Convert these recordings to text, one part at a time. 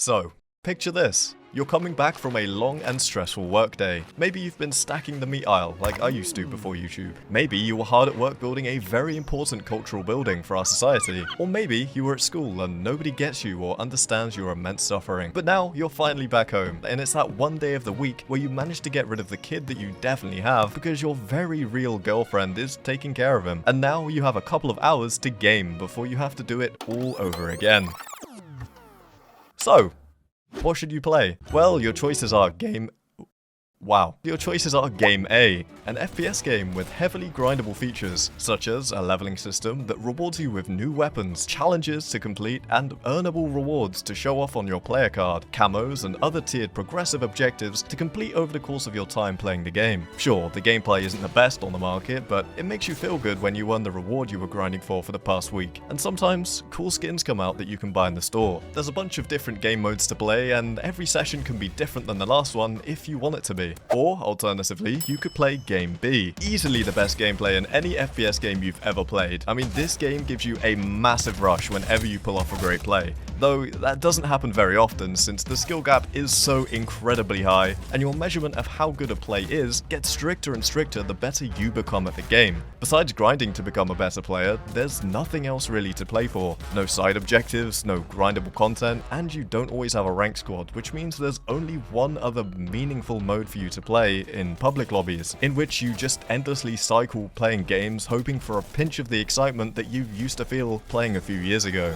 So, picture this. You're coming back from a long and stressful workday. Maybe you've been stacking the meat aisle like I used to before YouTube. Maybe you were hard at work building a very important cultural building for our society. Or maybe you were at school and nobody gets you or understands your immense suffering. But now you're finally back home, and it's that one day of the week where you manage to get rid of the kid that you definitely have because your very real girlfriend is taking care of him. And now you have a couple of hours to game before you have to do it all over again. So, what should you play? Well, your choices are Game A, an FPS game with heavily grindable features, such as a leveling system that rewards you with new weapons, challenges to complete, and earnable rewards to show off on your player card, camos, and other tiered progressive objectives to complete over the course of your time playing the game. Sure, the gameplay isn't the best on the market, but it makes you feel good when you earn the reward you were grinding for the past week. And sometimes, cool skins come out that you can buy in the store. There's a bunch of different game modes to play, and every session can be different than the last one if you want it to be. Or, alternatively, you could play Game B. Easily the best gameplay in any FPS game you've ever played. I mean, this game gives you a massive rush whenever you pull off a great play. Though that doesn't happen very often since the skill gap is so incredibly high, and your measurement of how good a play is gets stricter and stricter the better you become at the game. Besides grinding to become a better player, there's nothing else really to play for. No side objectives, no grindable content, and you don't always have a rank squad, which means there's only one other meaningful mode for you to play in public lobbies, in which you just endlessly cycle playing games hoping for a pinch of the excitement that you used to feel playing a few years ago.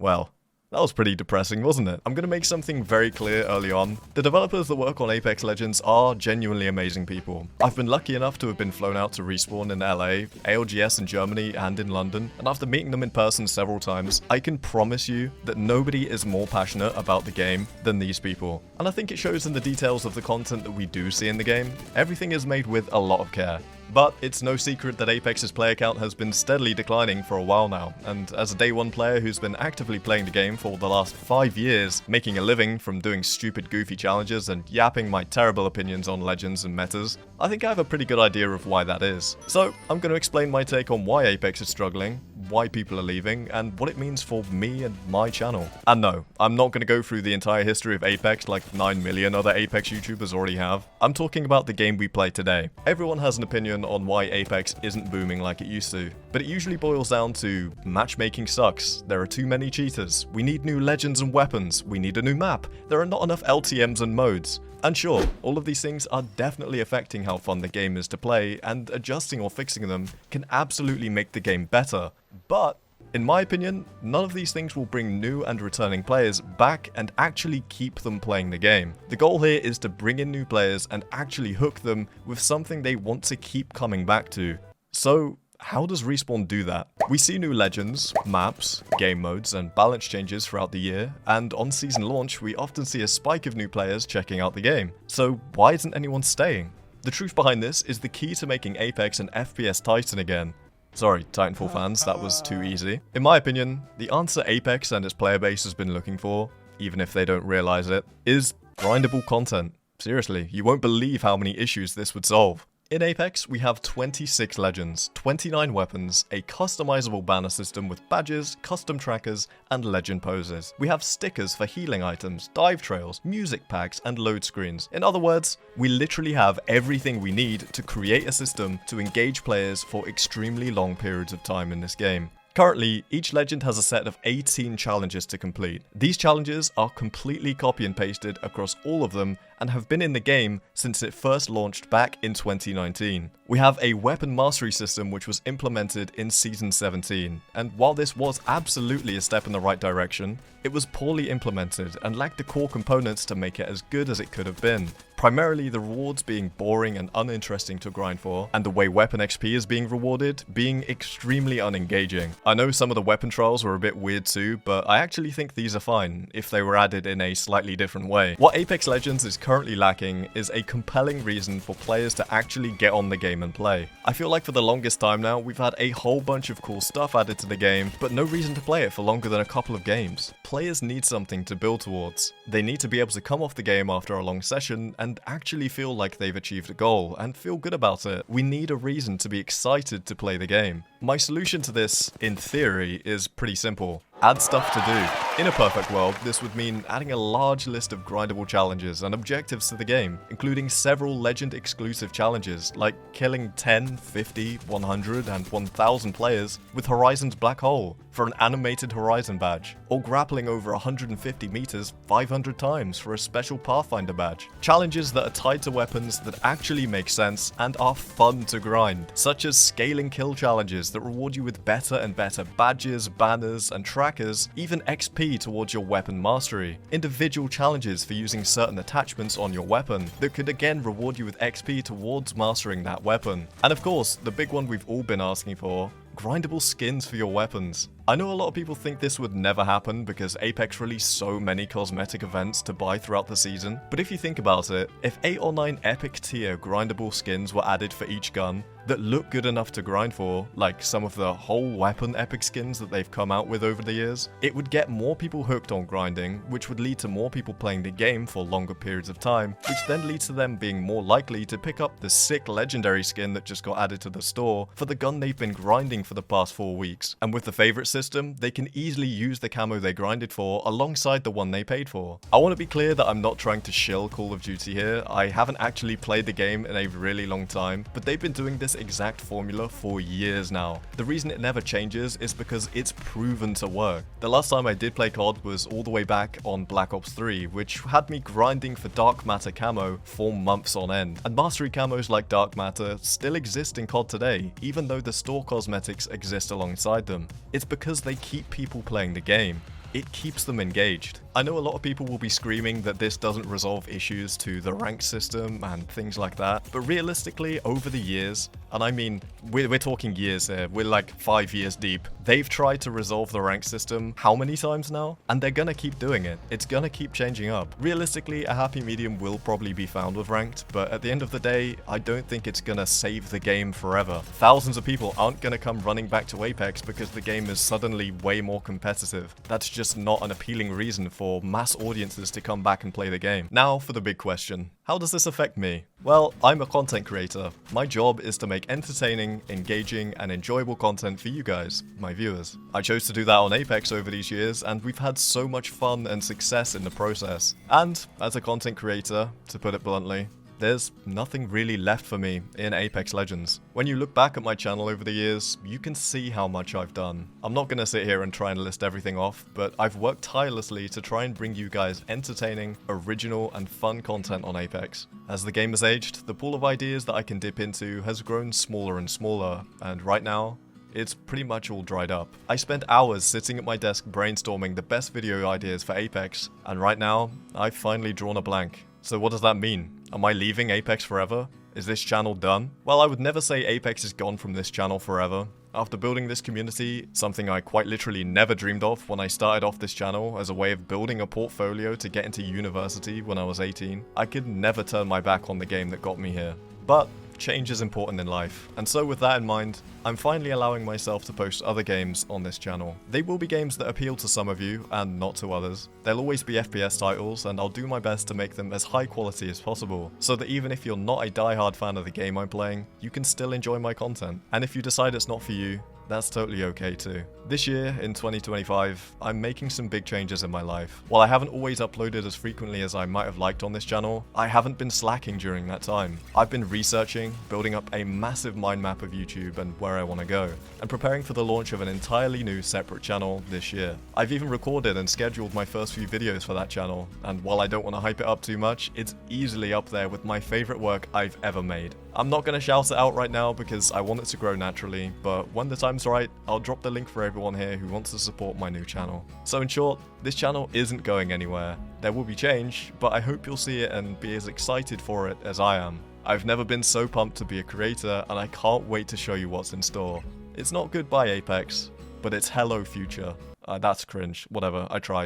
Well, that was pretty depressing, wasn't it? I'm going to make something very clear early on. The developers that work on Apex Legends are genuinely amazing people. I've been lucky enough to have been flown out to Respawn in LA, ALGS in Germany, and in London, and after meeting them in person several times, I can promise you that nobody is more passionate about the game than these people. And I think it shows in the details of the content that we do see in the game. Everything is made with a lot of care. But it's no secret that Apex's player count has been steadily declining for a while now, and as a day one player who's been actively playing the game for the last 5 years, making a living from doing stupid goofy challenges and yapping my terrible opinions on legends and metas, I think I have a pretty good idea of why that is. So I'm going to explain my take on why Apex is struggling, why people are leaving, and what it means for me and my channel. And no, I'm not going to go through the entire history of Apex like 9 million other Apex YouTubers already have. I'm talking about the game we play today. Everyone has an opinion on why Apex isn't booming like it used to, but it usually boils down to matchmaking sucks, there are too many cheaters, we need new legends and weapons, we need a new map, there are not enough LTMs and modes. And sure, all of these things are definitely affecting how fun the game is to play, and adjusting or fixing them can absolutely make the game better. But, in my opinion, none of these things will bring new and returning players back and actually keep them playing the game. The goal here is to bring in new players and actually hook them with something they want to keep coming back to. So, how does Respawn do that? We see new legends, maps, game modes, and balance changes throughout the year, and on season launch we often see a spike of new players checking out the game. So why isn't anyone staying? The truth behind this is the key to making Apex an FPS titan again. Sorry, Titanfall fans, that was too easy. In my opinion, the answer Apex and its player base has been looking for, even if they don't realize it, is grindable content. Seriously, you won't believe how many issues this would solve. In Apex, we have 26 legends, 29 weapons, a customizable banner system with badges, custom trackers, and legend poses. We have stickers for healing items, dive trails, music packs, and load screens. In other words, we literally have everything we need to create a system to engage players for extremely long periods of time in this game. Currently, each legend has a set of 18 challenges to complete. These challenges are completely copy and pasted across all of them and have been in the game since it first launched back in 2019. We have a weapon mastery system which was implemented in Season 17, and while this was absolutely a step in the right direction, it was poorly implemented and lacked the core components to make it as good as it could have been. Primarily the rewards being boring and uninteresting to grind for, and the way weapon XP is being rewarded being extremely unengaging. I know some of the weapon trials were a bit weird too, but I actually think these are fine if they were added in a slightly different way. What Apex Legends is currently lacking is a compelling reason for players to actually get on the game and play. I feel like for the longest time now, we've had a whole bunch of cool stuff added to the game, but no reason to play it for longer than a couple of games. Players need something to build towards. They need to be able to come off the game after a long session and actually feel like they've achieved a goal and feel good about it. We need a reason to be excited to play the game. My solution to this, in theory, is pretty simple. Add stuff to do. In a perfect world, this would mean adding a large list of grindable challenges and objectives to the game, including several Legend-exclusive challenges, like killing 10, 50, 100, and 1000 players with Horizon's Black Hole for an animated Horizon badge, or grappling over 150 meters 500 times for a special Pathfinder badge. Challenges that are tied to weapons that actually make sense and are fun to grind, such as scaling kill challenges that reward you with better and better badges, banners, and trackers, even XP towards your weapon mastery. Individual challenges for using certain attachments on your weapon that could again reward you with XP towards mastering that weapon. And of course, the big one we've all been asking for, grindable skins for your weapons. I know a lot of people think this would never happen because Apex released so many cosmetic events to buy throughout the season, but if you think about it, if 8 or 9 epic tier grindable skins were added for each gun that look good enough to grind for, like some of the whole weapon epic skins that they've come out with over the years, it would get more people hooked on grinding, which would lead to more people playing the game for longer periods of time, which then leads to them being more likely to pick up the sick legendary skin that just got added to the store for the gun they've been grinding for the past 4 weeks. And with the favorite system, they can easily use the camo they grinded for alongside the one they paid for. I want to be clear that I'm not trying to shill Call of Duty here. I haven't actually played the game in a really long time, but they've been doing this exact formula for years now. The reason it never changes is because it's proven to work. The last time I did play COD was all the way back on Black Ops 3, which had me grinding for Dark Matter camo for months on end. And mastery camos like Dark Matter still exist in COD today, even though the store cosmetics exist alongside them. It's because they keep people playing the game. It keeps them engaged. I know a lot of people will be screaming that this doesn't resolve issues to the rank system and things like that, but realistically, over the years, and I mean, we're talking years here, we're like 5 years deep, they've tried to resolve the rank system how many times now? And they're gonna keep doing it. It's gonna keep changing up. Realistically, a happy medium will probably be found with ranked, but at the end of the day, I don't think it's gonna save the game forever. Thousands of people aren't gonna come running back to Apex because the game is suddenly way more competitive. That's just not an appealing reason for mass audiences to come back and play the game. Now for the big question. How does this affect me? Well, I'm a content creator. My job is to make entertaining, engaging, and enjoyable content for you guys, my viewers. I chose to do that on Apex over these years, and we've had so much fun and success in the process. And as a content creator, to put it bluntly, there's nothing really left for me in Apex Legends. When you look back at my channel over the years, you can see how much I've done. I'm not gonna sit here and try and list everything off, but I've worked tirelessly to try and bring you guys entertaining, original, and fun content on Apex. As the game has aged, the pool of ideas that I can dip into has grown smaller and smaller, and right now, it's pretty much all dried up. I spent hours sitting at my desk brainstorming the best video ideas for Apex, and right now, I've finally drawn a blank. So what does that mean? Am I leaving Apex forever? Is this channel done? Well, I would never say Apex is gone from this channel forever. After building this community, something I quite literally never dreamed of when I started off this channel as a way of building a portfolio to get into university when I was 18, I could never turn my back on the game that got me here. But change is important in life, and so with that in mind, I'm finally allowing myself to post other games on this channel. They will be games that appeal to some of you and not to others. They'll always be FPS titles, and I'll do my best to make them as high quality as possible, so that even if you're not a die-hard fan of the game I'm playing, you can still enjoy my content. And if you decide it's not for you, that's totally okay too. This year, in 2025, I'm making some big changes in my life. While I haven't always uploaded as frequently as I might have liked on this channel, I haven't been slacking during that time. I've been researching, building up a massive mind map of YouTube and where I want to go, and preparing for the launch of an entirely new separate channel this year. I've even recorded and scheduled my first few videos for that channel, and while I don't want to hype it up too much, it's easily up there with my favorite work I've ever made. I'm not going to shout it out right now because I want it to grow naturally, but when the time's right, I'll drop the link for everyone here who wants to support my new channel. So in short, this channel isn't going anywhere. There will be change, but I hope you'll see it and be as excited for it as I am. I've never been so pumped to be a creator, and I can't wait to show you what's in store. It's not goodbye Apex, but it's hello future. That's cringe. Whatever, I tried.